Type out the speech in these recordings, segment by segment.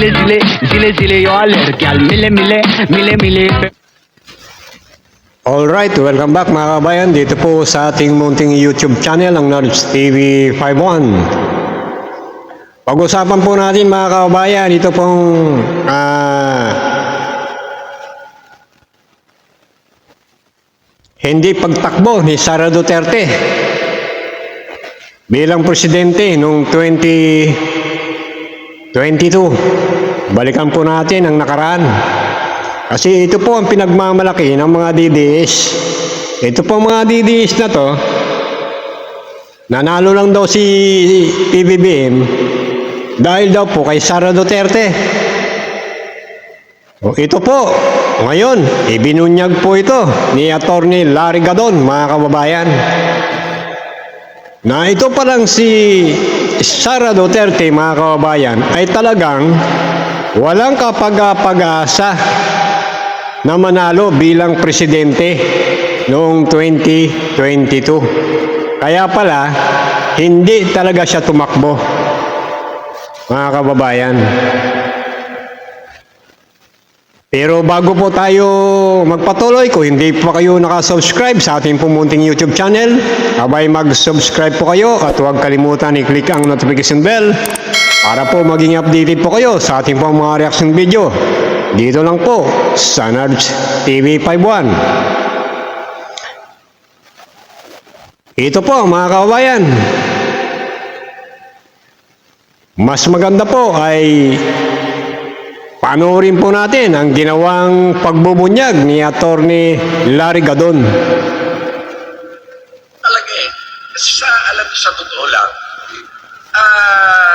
जिले जिले जिले जिले यो लड़कियां मिले मिले मिले मिले. Alright, welcome back mga kabayan dito po sa ating munting YouTube channel ang Nards TV 51. Pag-usapan po natin mga kabayan ito pong hindi pagtakbo ni Sara Duterte bilang presidente noong 2022. Balikan po natin ang nakaraan. Kasi ito po ang pinagmamalaki ng mga DDS. Ito po mga DDS na to, nanalo lang daw si PBBM dahil daw po kay Sara Duterte. O ito po, ngayon, ibinunyag po ito ni Attorney Larry Gadon, mga kababayan. Na ito pa lang si Sara Duterte, mga kababayan, ay talagang walang kapag-pag-asa na manalo bilang presidente noong 2022. Kaya pala, hindi talaga siya tumakbo, mga kababayan. Pero bago po tayo magpatuloy, kung hindi pa kayo nakasubscribe sa ating pumunting YouTube channel, abay mag-subscribe po kayo at huwag kalimutan i-click ang notification bell para po maging updated po kayo sa ating pong mga reaction video. Dito lang po sa Nards TV 51. Ito po mga kababayan, mas maganda po ay panoorin po natin ang ginawang pagbubunyag ni Attorney Larry Gadon. Talaga eh. Kasi alam sa totoo lang,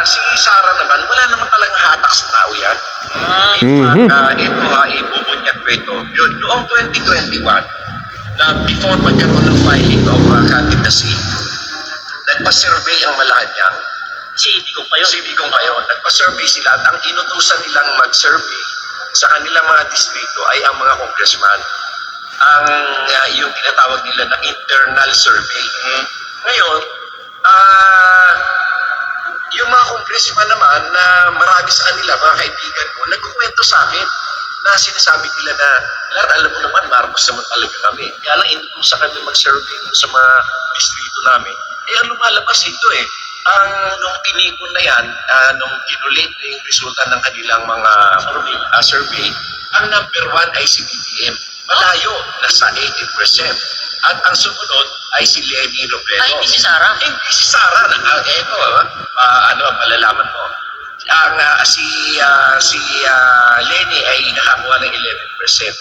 si Sara naman, wala naman talagang hatak sa tao yan. Ibubunyag ko ito. Yun, noong 2021, na before magkaroon ng filing of candidacy, nagpa-survey ang Malacanang. Si Digong Payon. Nagpa-survey sila at ang inutusan nilang mag-survey sa kanilang mga distrito ay ang mga congressman. Yung tinatawag nila na internal survey. Ngayon, yung mga congressman naman na marami sa kanila, mga kaibigan ko, nagkukwento sa akin na sinasabi nila na, alam mo naman, Marcos naman talaga kami. Kaya lang inutusan kami mag-survey sa mga distrito namin. Ang lumalabas ito eh. Nung tinikon na yan, nung kinulit yung resulta ng kanilang mga survey, ang number 1 ay si BBM. Malayo, nasa 80%. At ang sumunod ay si Leni Robredo. Ay, hindi si Sara? Hindi si Sara. Malalaman mo. Si Leni ay nakakuha ng 11%.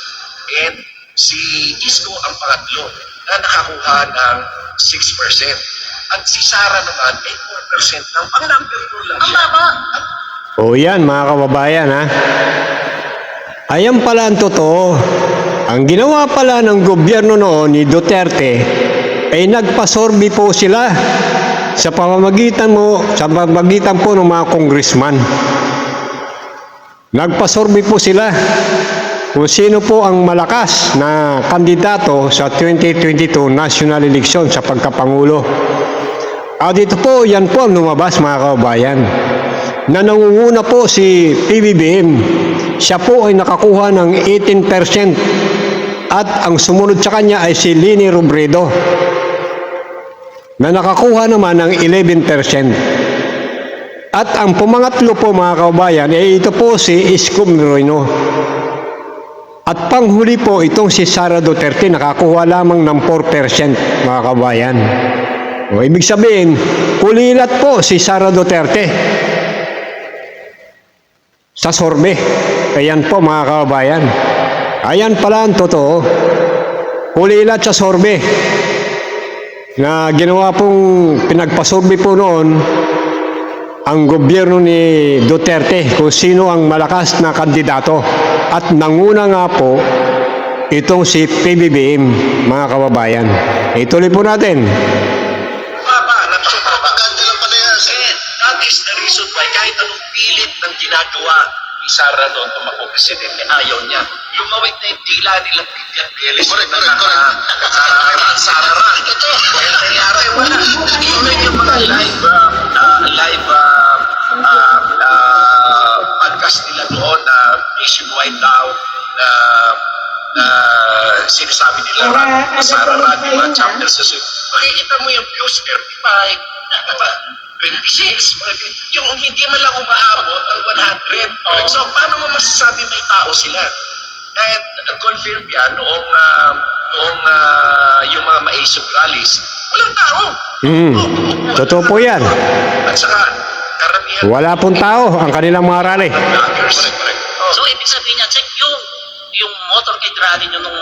And si Isko ang pangatlo na nakakuha ng 6%. At si Sara naman ay 4% ng pang-number 2 lang. Ang baba! O yan mga kababayan ha. Ayan pala ang totoo. Ang ginawa pala ng gobyerno noon ni Duterte ay nagpasorbi po sila sa pamamagitan po ng mga congressman. Nagpasorbi po sila kung sino po ang malakas na kandidato sa 2022 national election sa pagkapangulo. Dito po, yan po ang lumabas mga kababayan. Na nangunguna po si PBBM. Siya po ay nakakuha ng 18%. At ang sumunod sa kanya ay si Leni Robredo na nakakuha naman ng 11%. At ang pumangatlo po mga kababayan ay ito po si Isko Moreno. At panghuli po itong si Sara Duterte nakakuha lamang ng 4% mga kababayan. O ibig sabihin, kulilat po si Sara Duterte sa sorbe. Ayan po mga kababayan. Ayan pala ang totoo. Kulilat sa sorbe na ginawa pong pinagpasorbe po noon ang gobyerno ni Duterte kung sino ang malakas na kandidato. At nanguna nga po itong si PBBM mga kababayan. Ituloy po natin. That is the reason why kahit anong pilit ng ginagawa ni Sara doon tumakbo presidente, ayaw niya. Lumawit na yung dila nila Vivian Beles na Sara Ra. Kaya nangyari, wala. Even yung mga live podcast nila Sara Rati, mga chapters sa suit. Makikita mo yung views, 35, diba? 26, yung hindi man lang umaabot ng 100. So, paano mo masasabi may tao sila? Kahit confirm yan noong yung mga maisog rallies, walang tao. Totoo po yan. At saka, karamihan... Wala pong tao ang kanilang mga rally. So, ibig sabihin niya, check yung motorcade rally nyo nung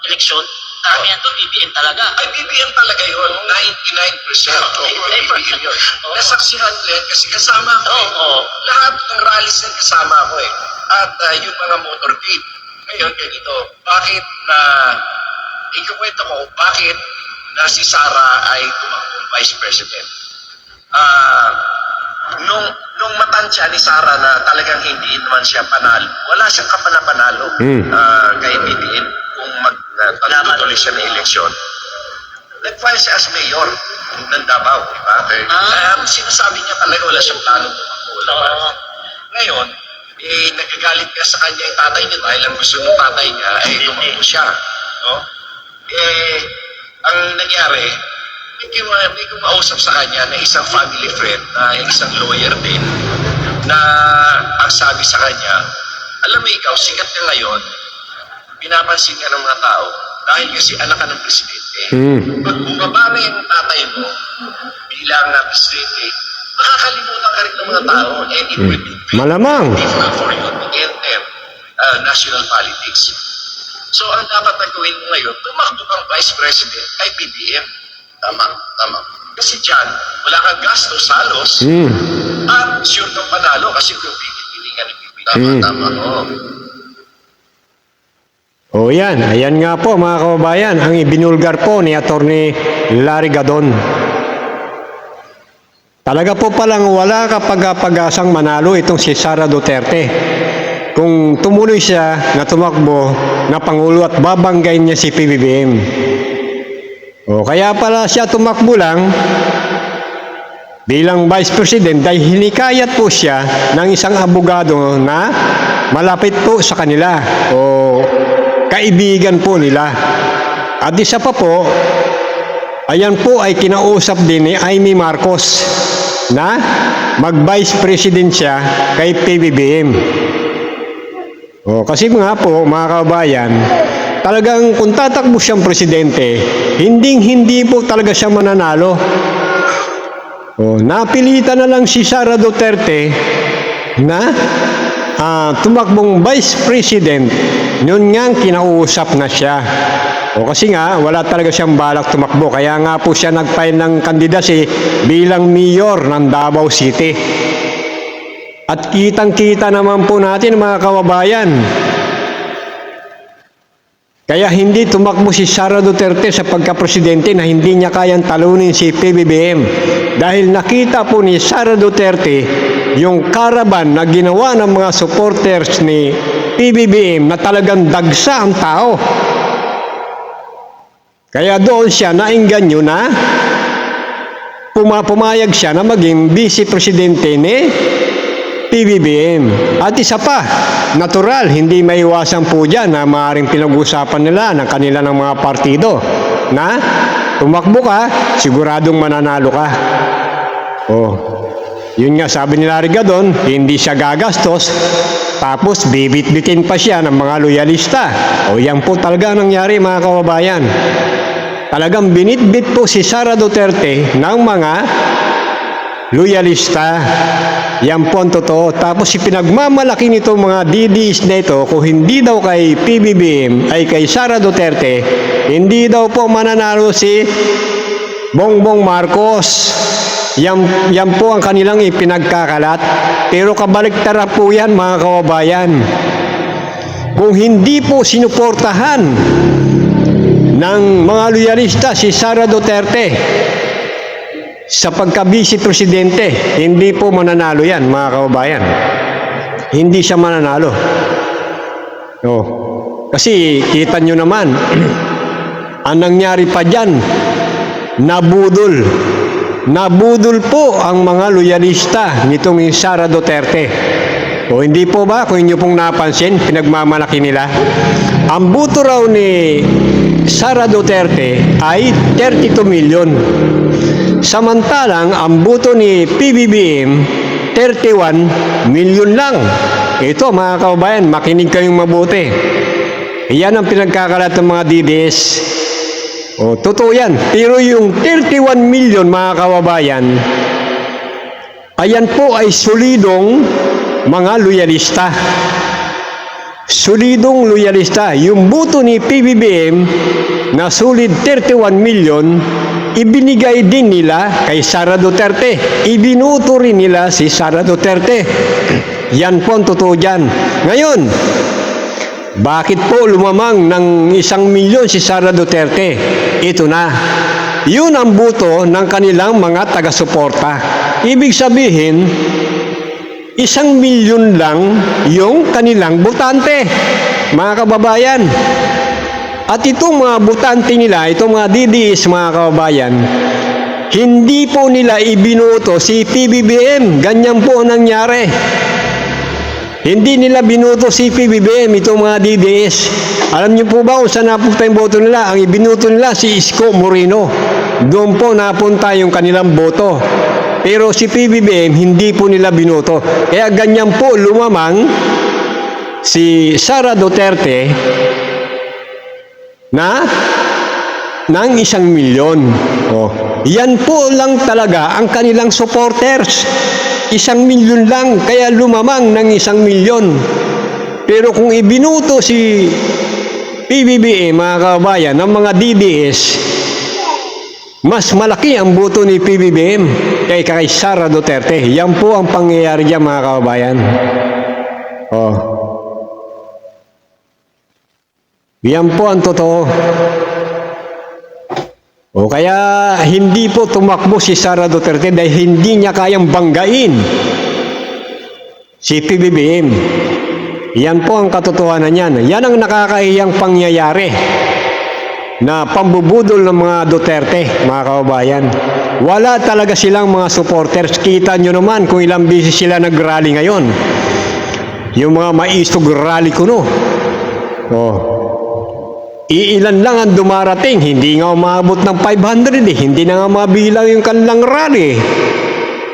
eleksyon, karamihan doon, BBM talaga. Ay, BBM talaga yun. 99%. BBM yun. Nasaksihan ko yan kasi kasama ko. Lahat ng rallies na kasama ko eh. At yung mga motorcade. Ngayon, ganito. Bakit na... Ikukwento ko, bakit na si Sara ay tumakbong Vice President? Nung matansya ni Sara na talagang hindi naman siya panalo, wala siyang kapanapanalo kay BBM kung magtutuloy siya ng eleksyon. Nag-file siya as mayor ng Davao, di ba? Sinasabi niya talaga wala siyang plano tumakbo. Ngayon, nagagalit ka sa kanya yung tatay niya dahil ang gusto ng tatay niya ay tumakbo siya. No? Ang nangyari, may kumausap sa kanya na isang family friend na isang lawyer din na ang sabi sa kanya, alam mo ikaw, sikat ka ngayon, pinapansin ka ng mga tao dahil kasi anak ka ng presidente. Pag bumaba na yung tatay mo bilang presidente, makakalimutan ka rin ng mga tao and it will be Malamang. difficult for you to enter national politics. So ang dapat na gawin mo ngayon, tumakbo kang vice president kay BBM. Tama. Kasi dyan, wala kang gastos halos at sure kang panalo kasi kung pipilingan ni BBM. Tama. O yan, ayan nga po mga kababayan, ang ibinulgar po ni Attorney Larry Gadon. Talaga po palang wala kapag pag-asang manalo itong si Sara Duterte. Kung tumuloy siya na tumakbo na Pangulo at babanggain niya si PBBM. O kaya pala siya tumakbo lang bilang Vice President dahil hinikayat po siya ng isang abogado na malapit po sa kanila o kaibigan po nila. At isa pa po, ayan po ay kinausap din ni Amy Marcos na mag-Vice President siya kay PBBM. O, kasi nga po, mga kabayan, talagang kung tatakbo siyang presidente, hindi po talaga siya mananalo. O, napilitan na lang si Sara Duterte na tumakbong Vice President, yun nga kinausap na siya. O kasi nga, wala talaga siyang balak tumakbo. Kaya nga po siya nag-file ng candidacy bilang mayor ng Davao City. At kitang-kita naman po natin mga kababayan. Kaya hindi tumakbo si Sara Duterte sa pagka-presidente na hindi niya kayang talunin si PBBM. Dahil nakita po ni Sara Duterte yung caravan na ginawa ng mga supporters ni PBBM na talagang dagsa ang tao. Kaya doon siya naingganyo na pumayag siya na maging vice-presidente ni PBBM. At isa pa, natural, hindi maiwasan po dyan na maaaring pinag-usapan nila ng kanila ng mga partido na tumakbo ka, siguradong mananalo ka. Yun nga sabi ni Larry Gadon, hindi siya gagastos, tapos bibit-bitin pa siya ng mga loyalista. Yan po talaga nangyari mga kababayan. Talagang binitbit po si Sara Duterte ng mga loyalista. Yan po ang totoo. Tapos ipinagmamalaki nito mga DDs na ito, kung hindi daw kay PBBM ay kay Sara Duterte, hindi daw po mananalo si Bongbong Marcos. Yan po ang kanilang ipinagkakalat. Pero kabaliktaran po yan mga kababayan. Kung hindi po sinuportahan ng mga loyalista si Sara Duterte sa pagka-vice presidente, hindi po mananalo yan mga kababayan. Hindi siya mananalo. Kasi kita nyo naman, ang nangyari pa dyan, nabudol po ang mga loyalista nitong Sara Duterte. Hindi po ba, kung inyo pong napansin, pinagmamalaki nila. Ang buto raw ni Sara Duterte ay 32 million. Samantalang ang boto ni PBBM 31 million lang. Ito mga kababayan, makinig kayong mabuti. Yan ang pinagkakalat ng mga DDS. O, totoo yan. Pero yung 31 million mga kababayan, ayan po ay solidong mga loyalista. Solidong loyalista. Yung boto ni PBBM na solid 31 million, ibinigay din nila kay Sara Duterte. Ibinuto rin nila si Sara Duterte. Yan po ang totoo dyan. Ngayon, bakit po lumamang ng 1 milyon si Sara Duterte? Ito na. Yun ang boto ng kanilang mga taga-suporta. Ibig sabihin, 1 milyon lang yung kanilang botante, mga kababayan. At itong mga botante nila, itong mga DDS, mga kababayan, hindi po nila ibinoto si PBBM. Ganyan po ang nangyari. Hindi nila binoto si PBBM, itong mga DDS. Alam niyo po ba kung saan napunta yung boto nila? Ang ibinoto nila si Isko Moreno. Doon po napunta yung kanilang boto. Pero si PBBM, hindi po nila binoto. Kaya ganyan po lumamang si Sara Duterte na ng 1 milyon. Oh, yan po lang talaga ang kanilang supporters. 1 milyon lang, kaya lumamang ng 1 milyon. Pero kung ibinuto si PBBM, mga kababayan, ng mga DDS, mas malaki ang boto ni PBBM kay Sara Duterte. Yan po ang pangyayari dyan, mga kababayan. Oh. Yan po ang totoo. O kaya hindi po tumakbo si Sara Duterte dahil hindi niya kayang banggain si PBBM. Yan po ang katotohanan niyan. Yan ang nakakahiyang pangyayari na pambubudol ng mga Duterte, mga kababayan. Wala talaga silang mga supporters. Kita nyo naman kung ilang beses sila nag-rally ngayon. Yung mga maistog rally ko, no? Oh. Iilan lang ang dumarating, hindi nga umabot ng 500 eh. Hindi na nga mabilang yung kanilang rally.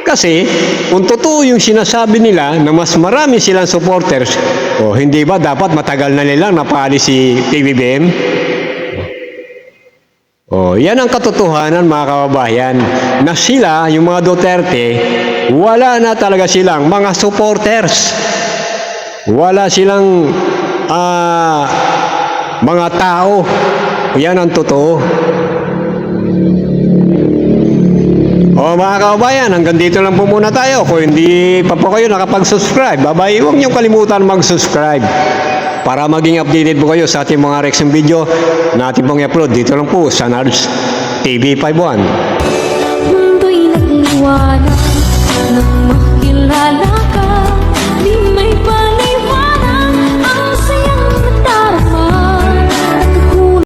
Kasi, kung totoo yung sinasabi nila na mas marami silang supporters, o hindi ba dapat matagal na nilang napali si PBBM? O, yan ang katotohanan, mga kababayan, na sila, yung mga Duterte, wala na talaga silang mga supporters. Wala silang mga tao. Yan ang totoo. O mga kababayan, hanggang dito lang po muna tayo. Kung hindi pa po kayo nakapag-subscribe, babay, huwag niyong kalimutan mag-subscribe para maging updated po kayo sa ating mga reaction video na ating pong i-upload dito lang po sa NARS TV 51.